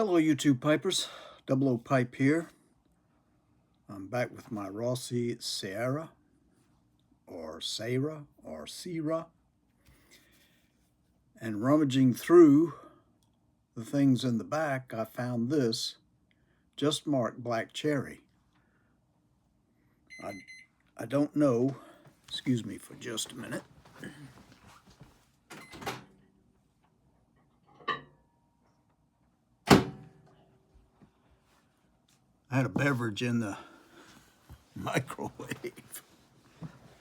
Hello YouTube Pipers, Double O Pipe here. I'm back with my Rossi Sierra, or Sarah, or Sierra, and rummaging through the things in the back, I found this, just marked black cherry. I don't know, excuse me for just a minute. I had a beverage in the microwave.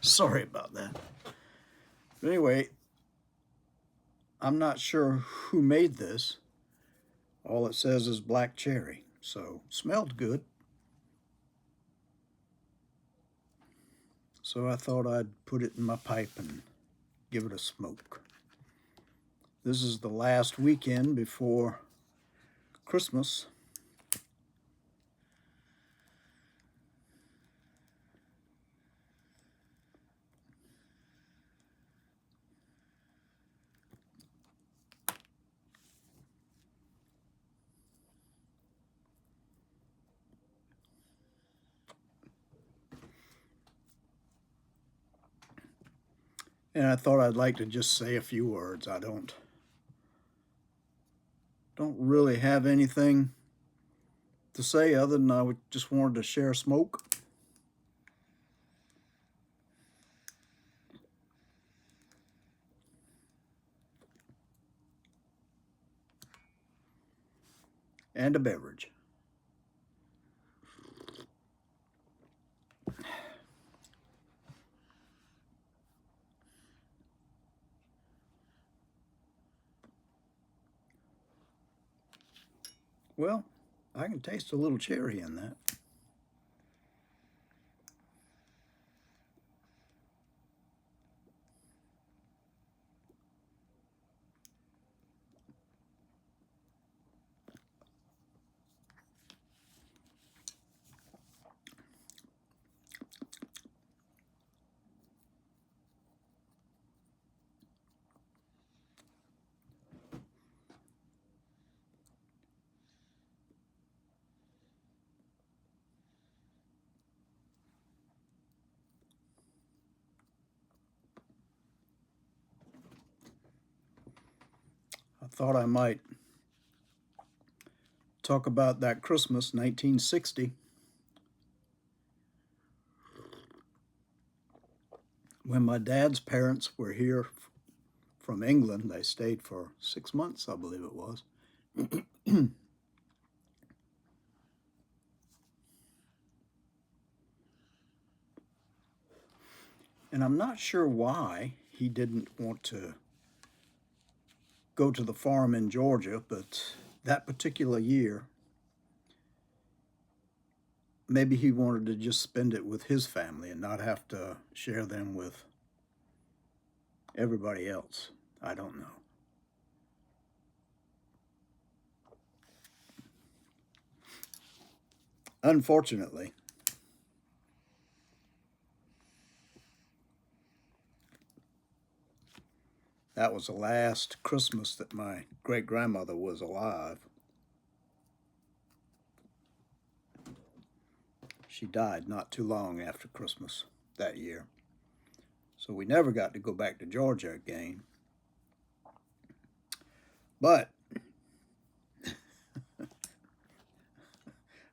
Sorry about that. But anyway, I'm not sure who made this. All it says is black cherry, so smelled good. So I thought I'd put it in my pipe and give it a smoke. This is the last weekend before Christmas. And I thought I'd like to just say a few words. I don't really have anything to say other than I just wanted to share smoke. And a beverage. Well, I can taste a little cherry in that. I thought I might talk about that Christmas, 1960, when my dad's parents were here from England. They stayed for 6 months, I believe it was. And I'm not sure why he didn't want to go to the farm in Georgia, but that particular year, maybe he wanted to just spend it with his family and not have to share them with everybody else. I don't know. Unfortunately, that was the last Christmas that my great-grandmother was alive. She died not too long after Christmas that year. So we never got to go back to Georgia again. But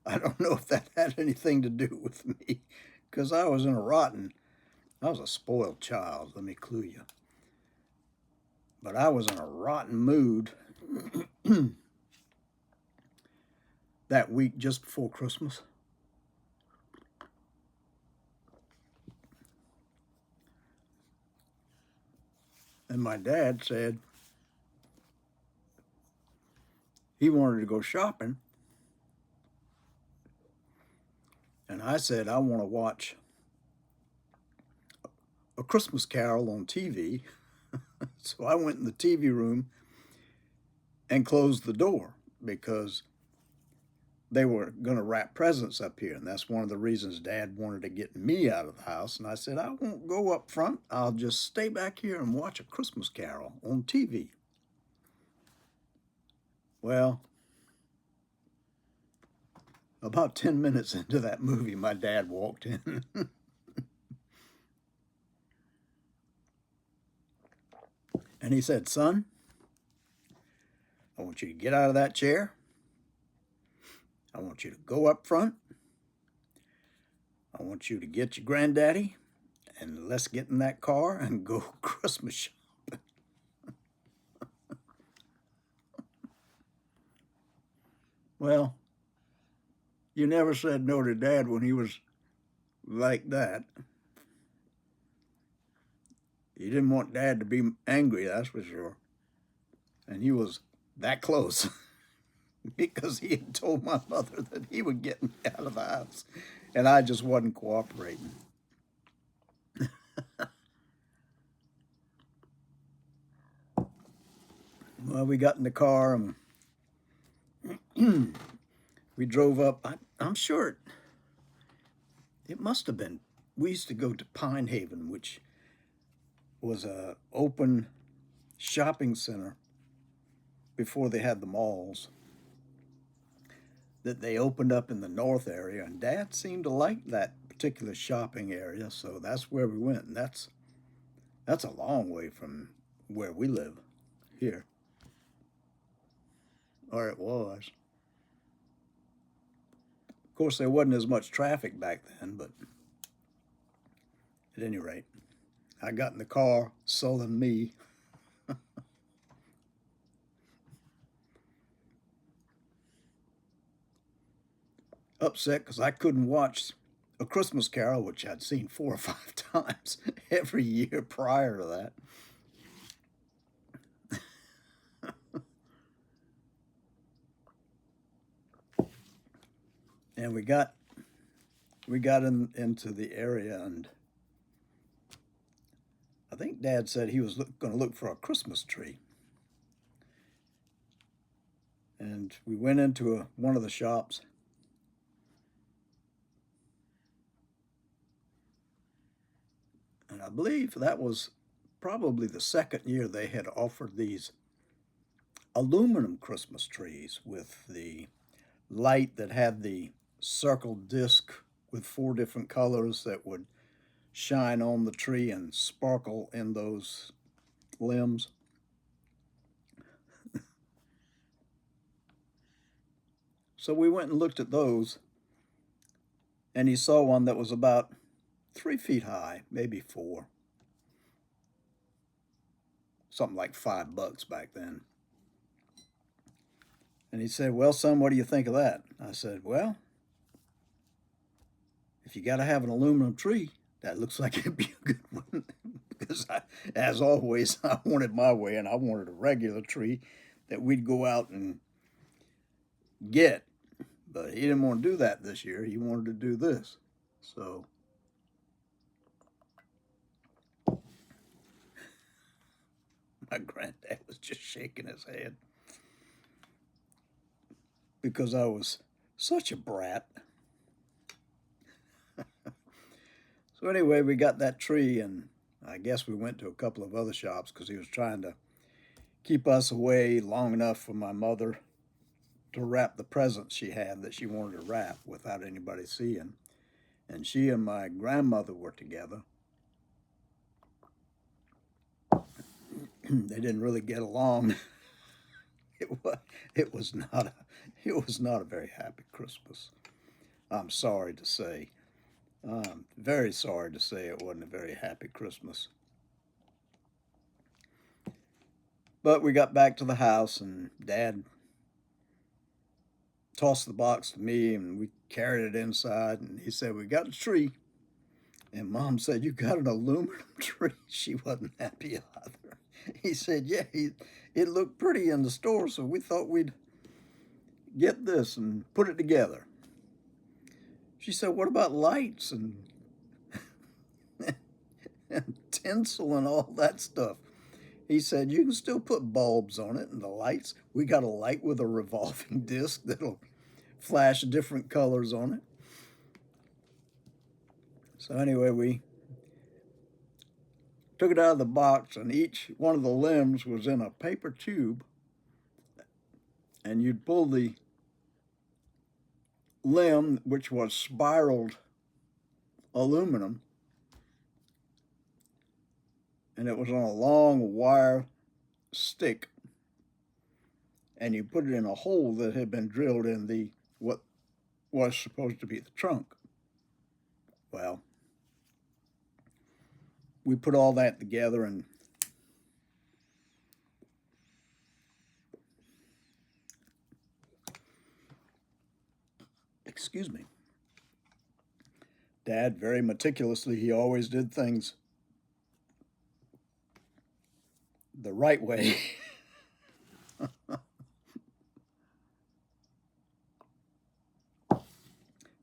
I don't know if that had anything to do with me, because I was a spoiled child, let me clue you. But I was in a rotten mood that week just before Christmas. And my dad said he wanted to go shopping. And I said, I want to watch A Christmas Carol on TV. So I went in the TV room and closed the door because they were going to wrap presents up here. And that's one of the reasons Dad wanted to get me out of the house. And I said, I won't go up front. I'll just stay back here and watch A Christmas Carol on TV. Well, About 10 minutes into that movie, my dad walked in. And he said, "Son, I want you to get out of that chair. I want you to go up front. I want you to get your granddaddy, and let's get in that car and go Christmas shopping." Well, you never said no to Dad when he was like that. You didn't want Dad to be angry, that's for sure. And he was that close because he had told my mother that he would get me out of the house, and I just wasn't cooperating. Well, we got in the car and we drove up. I'm sure it must have been. We used to go to Pine Haven, which was a open shopping center before they had the malls that they opened up in the north area, and Dad seemed to like that particular shopping area, so that's where we went. And that's a long way from where we live here, or it was. Of course, there wasn't as much traffic back then, but at any rate, I got in the car, sullen me. Upset because I couldn't watch A Christmas Carol, which I'd seen 4 or 5 times every year prior to that. And we got into the area, and I think Dad said he was going to look for a Christmas tree. And we went into one of the shops. And I believe that was probably the second year they had offered these aluminum Christmas trees with the light that had the circle disc with 4 different colors that would shine on the tree and sparkle in those limbs. So we went and looked at those, and he saw one that was about 3 feet high, maybe 4. Something like $5 back then. And he said, "Well, son, what do you think of that?" I said, "Well, if you got to have an aluminum tree, that looks like it'd be a good one." Because as always, I wanted my way, and I wanted a regular tree that we'd go out and get. But he didn't want to do that this year. He wanted to do this. So my granddad was just shaking his head because I was such a brat. So anyway, we got that tree, and I guess we went to a couple of other shops because he was trying to keep us away long enough for my mother to wrap the presents she had that she wanted to wrap without anybody seeing. And she and my grandmother were together. They didn't really get along. It was not a very happy Christmas. I'm sorry to say. Very sorry to say it wasn't a very happy Christmas. But we got back to the house, and Dad tossed the box to me, and we carried it inside, and he said, "We got a tree." And Mom said, "You got an aluminum tree?" She wasn't happy either. He said, "Yeah, it looked pretty in the store, so we thought we'd get this and put it together." She said, "What about lights and tinsel and all that stuff?" He said, "You can still put bulbs on it and the lights. We got a light with a revolving disc that'll flash different colors on it." So anyway, we took it out of the box, and each one of the limbs was in a paper tube, and you'd pull the limb, which was spiraled aluminum, and it was on a long wire stick, and you put it in a hole that had been drilled in the what was supposed to be the trunk. Well, we put all that together, and excuse me, Dad, very meticulously, he always did things the right way.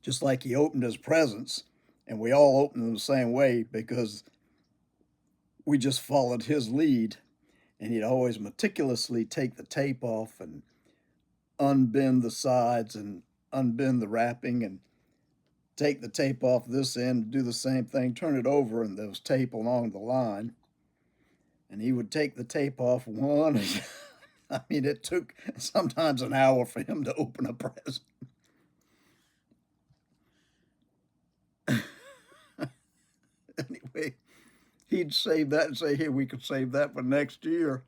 Just like he opened his presents, and we all opened them the same way because we just followed his lead. And he'd always meticulously take the tape off and unbend the sides and unbend the wrapping and take the tape off this end, do the same thing, turn it over, and there was tape along the line. And he would take the tape off one. I mean, it took sometimes an hour for him to open a present. Anyway, he'd save that and say, "Here, we could save that for next year,"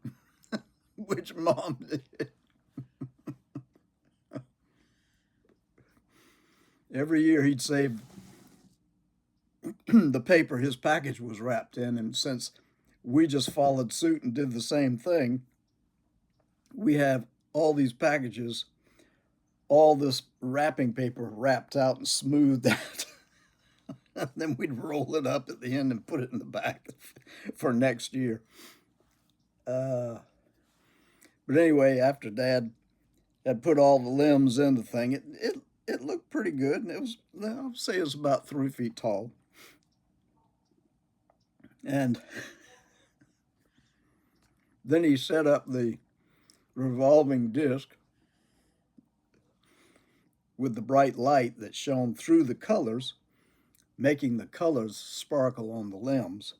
which Mom did. Every year he'd save the paper his package was wrapped in, and since we just followed suit and did the same thing, we have all these packages, all this wrapping paper wrapped out and smoothed out. And then we'd roll it up at the end and put it in the back for next year. But anyway, after Dad had put all the limbs in the thing, it looked pretty good, and it was, I'll say it was about 3 feet tall. And then he set up the revolving disc with the bright light that shone through the colors, making the colors sparkle on the limbs.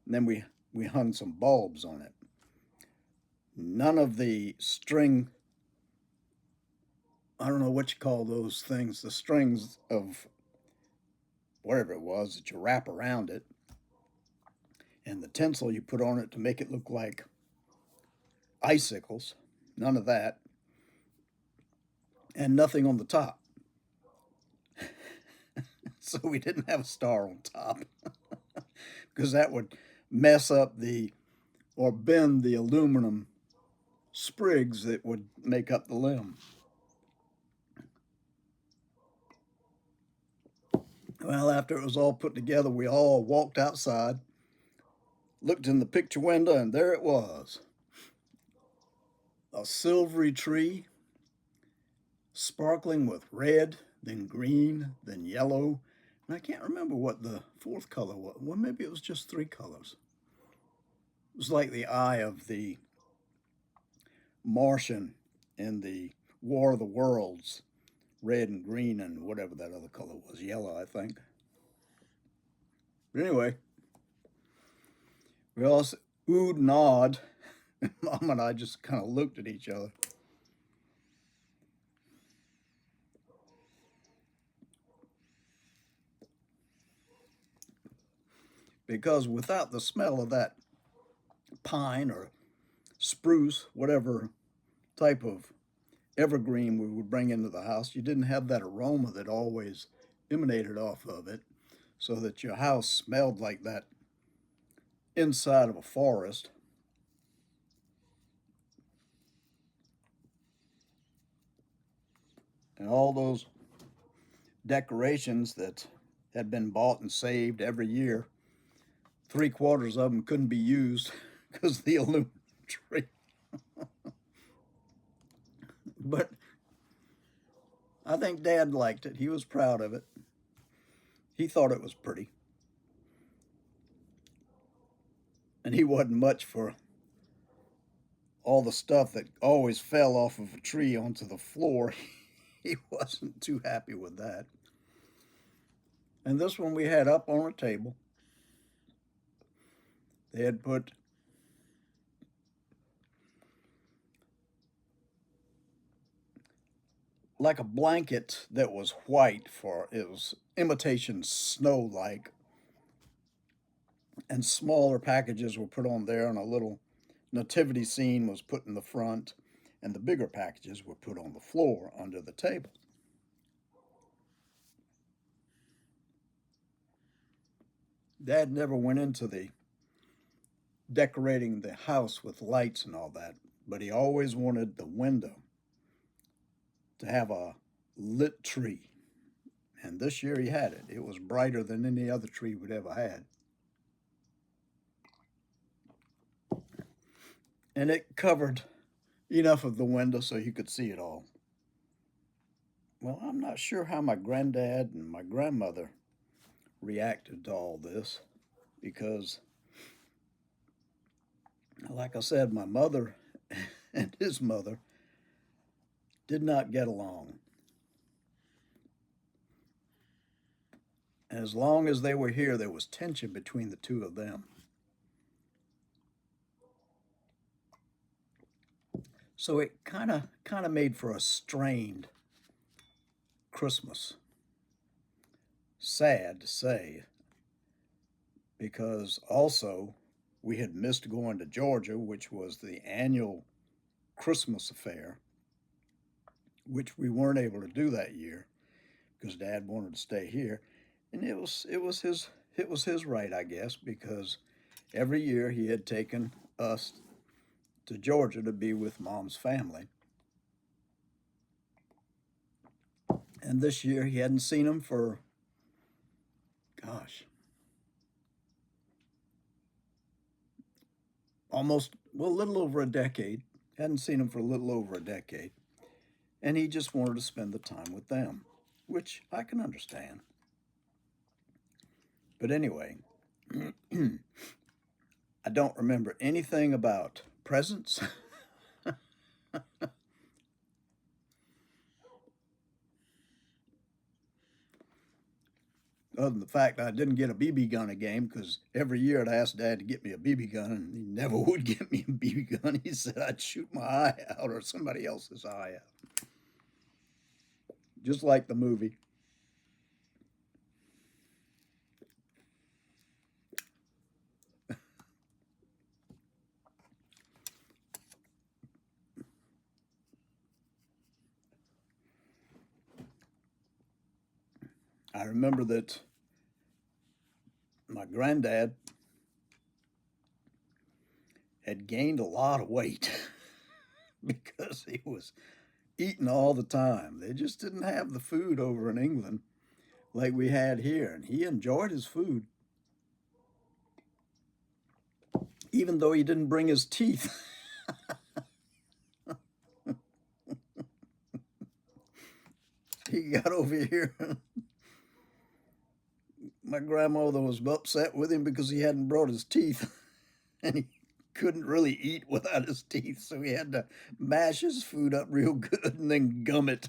And then we hung some bulbs on it. None of the string, I don't know what you call those things, the strings of whatever it was that you wrap around it, and the tinsel you put on it to make it look like icicles, none of that, and nothing on the top. So we didn't have a star on top because that would mess up or bend the aluminum sprigs that would make up the limb. Well, after it was all put together, we all walked outside, looked in the picture window, and there it was. A silvery tree, sparkling with red, then green, then yellow. And I can't remember what the fourth color was. Well, maybe it was just 3 colors. It was like the eye of the Martian in the War of the Worlds, red and green and whatever that other color was, yellow, I think. But anyway, we all oohed and awed. Mom and I just kind of looked at each other. Because without the smell of that pine or spruce, whatever type of evergreen we would bring into the house, you didn't have that aroma that always emanated off of it, so that your house smelled like that inside of a forest. And all those decorations that had been bought and saved every year, 3/4 of them couldn't be used because of the aluminum tree. But I think Dad liked it. He was proud of it. He thought it was pretty. And he wasn't much for all the stuff that always fell off of a tree onto the floor. He wasn't too happy with that. And this one we had up on a table. They had put like a blanket that was white, for it was imitation snow like, and smaller packages were put on there, and a little nativity scene was put in the front, and the bigger packages were put on the floor under the table. Dad never went into the decorating the house with lights and all that, but he always wanted the window to have a lit tree. And this year he had it. It was brighter than any other tree we'd ever had. And it covered enough of the window so you could see it all. Well, I'm not sure how my granddad and my grandmother reacted to all this because, like I said, my mother and his mother did not get along. And as long as they were here, there was tension between the two of them. So it kind of made for a strained Christmas. Sad to say, because also we had missed going to Georgia, which was the annual Christmas affair, which we weren't able to do that year because Dad wanted to stay here, and it was his right, I guess, because every year he had taken us to Georgia to be with Mom's family, and this year he hadn't seen them for, gosh, almost, well, a little over a decade. Hadn't seen them for a little over a decade, and he just wanted to spend the time with them, which I can understand. But anyway, I don't remember anything about presents. Other than the fact I didn't get a BB gun a game, because every year I'd ask Dad to get me a BB gun, and he never would get me a BB gun. He said I'd shoot my eye out or somebody else's eye out. Just like the movie. I remember that my granddad had gained a lot of weight because he was eating all the time. They just didn't have the food over in England like we had here, and he enjoyed his food, even though he didn't bring his teeth. He got over here. My grandmother was upset with him because he hadn't brought his teeth, and he couldn't really eat without his teeth, so he had to mash his food up real good and then gum it.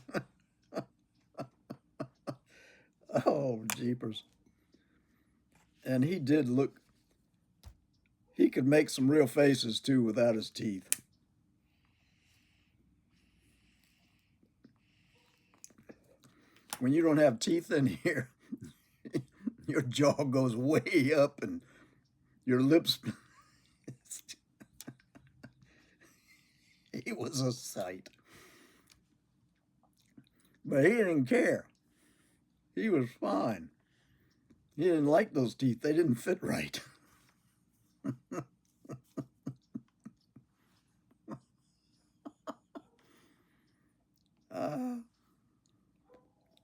Oh, jeepers. And he did look, he could make some real faces too without his teeth. When you don't have teeth in here, your jaw goes way up and your lips. It was a sight. But he didn't care. He was fine. He didn't like those teeth, they didn't fit right. uh,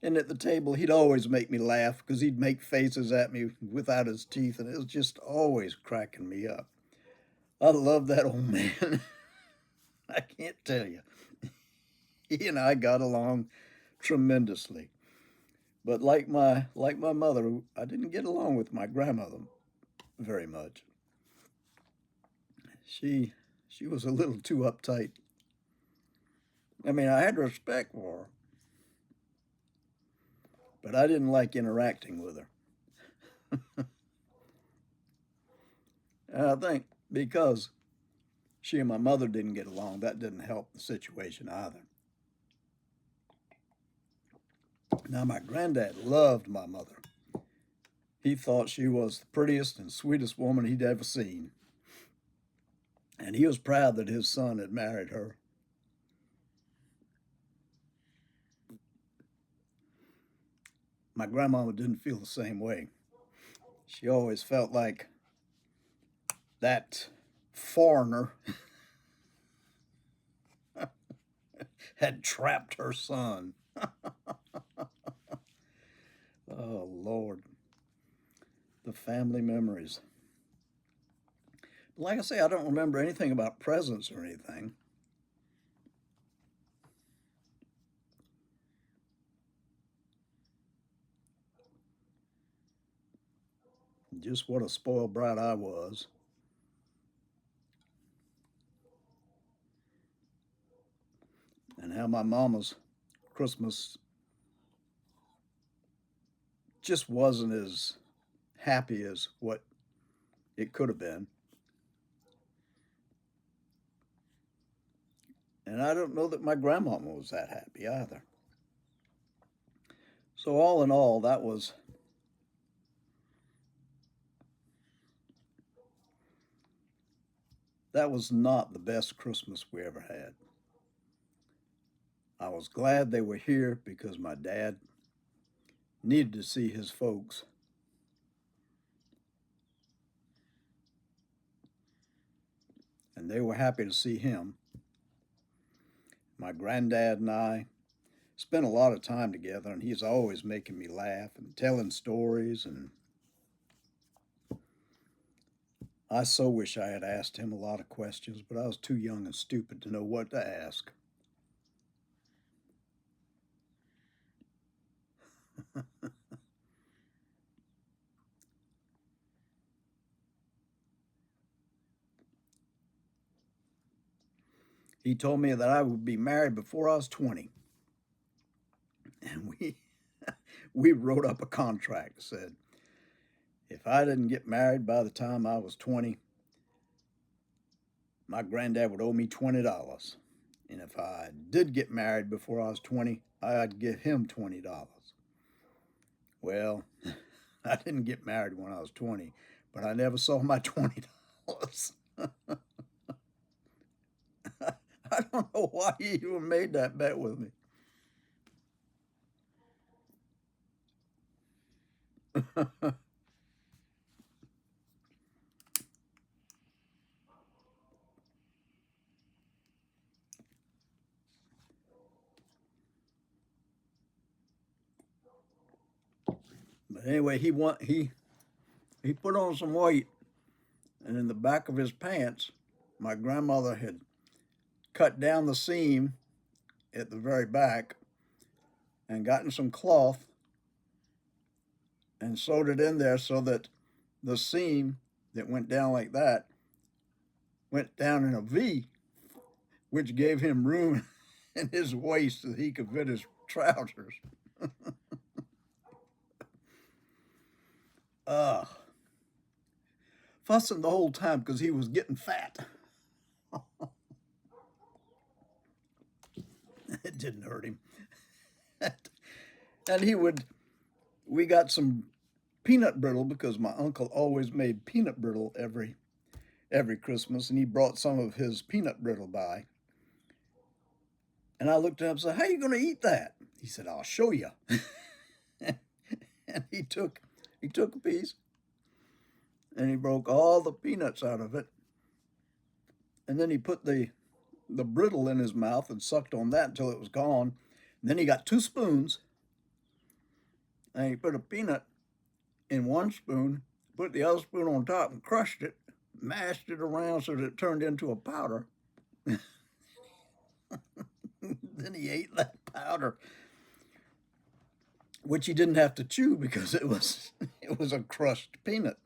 and at the table, he'd always make me laugh because he'd make faces at me without his teeth, and it was just always cracking me up. I love that old man. I can't tell you. He and I got along tremendously. But like my mother, I didn't get along with my grandmother very much. She she was a little too uptight. I mean, I had respect for her, but I didn't like interacting with her. And I think because she and my mother didn't get along, that didn't help the situation either. Now, my granddad loved my mother. He thought she was the prettiest and sweetest woman he'd ever seen. And he was proud that his son had married her. My grandmama didn't feel the same way. She always felt like that foreigner had trapped her son. Oh, Lord. The family memories. Like I say, I don't remember anything about presents or anything. Just what a spoiled brat I was. And how my mama's Christmas just wasn't as happy as what it could have been. And I don't know that my grandmama was that happy either. So all in all, that was not the best Christmas we ever had. I was glad they were here because my dad needed to see his folks. And they were happy to see him. My granddad and I spent a lot of time together, and he's always making me laugh and telling stories. And I so wish I had asked him a lot of questions, but I was too young and stupid to know what to ask. He told me that I would be married before I was 20. And we wrote up a contract that said if I didn't get married by the time I was 20, my granddad would owe me $20. And if I did get married before I was 20, I'd give him $20. Well, I didn't get married when I was 20, but I never saw my $20. I don't know why he even made that bet with me. But anyway, he put on some weight, and in the back of his pants, my grandmother had cut down the seam at the very back and gotten some cloth and sewed it in there so that the seam that went down like that went down in a V, which gave him room in his waist so that he could fit his trousers. uh, Fussing the whole time because he was getting fat. It didn't hurt him. And we got some peanut brittle because my uncle always made peanut brittle every Christmas, and he brought some of his peanut brittle by. And I looked at him and said, "How are you going to eat that?" He said, "I'll show you." And he took a piece and he broke all the peanuts out of it. And then he put the brittle in his mouth and sucked on that until it was gone. And then he got 2 spoons and he put a peanut in one spoon, put the other spoon on top and crushed it, mashed it around so that it turned into a powder. Then he ate that powder, which he didn't have to chew because it was a crushed peanut.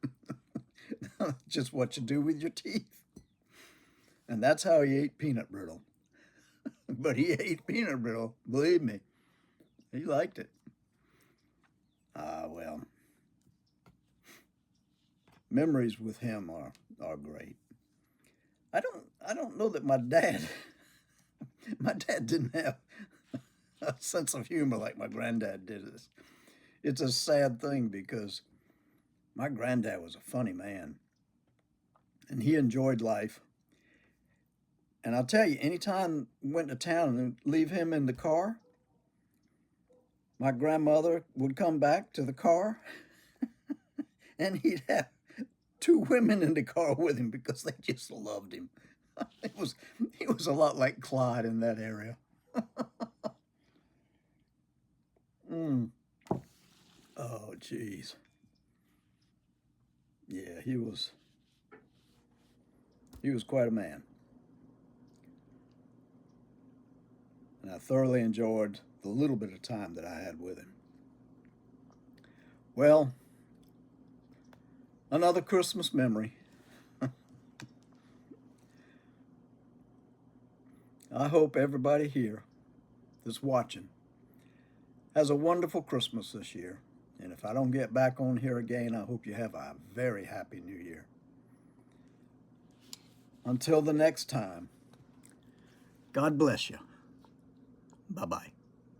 Just what you do with your teeth. And that's how he ate peanut brittle. But he ate peanut brittle, believe me. He liked it. Well, memories with him are great. I don't know that my dad didn't have a sense of humor like my granddad did. It's a sad thing because my granddad was a funny man and he enjoyed life. And I'll tell you, anytime we went to town and leave him in the car, my grandmother would come back to the car and he'd have two women in the car with him because they just loved him. It was he was a lot like Clyde in that area. Mm. Oh, geez. Yeah, he was quite a man. And I thoroughly enjoyed the little bit of time that I had with him. Well, another Christmas memory. I hope everybody here that's watching has a wonderful Christmas this year. And if I don't get back on here again, I hope you have a very happy new year. Until the next time, God bless you. Bye-bye.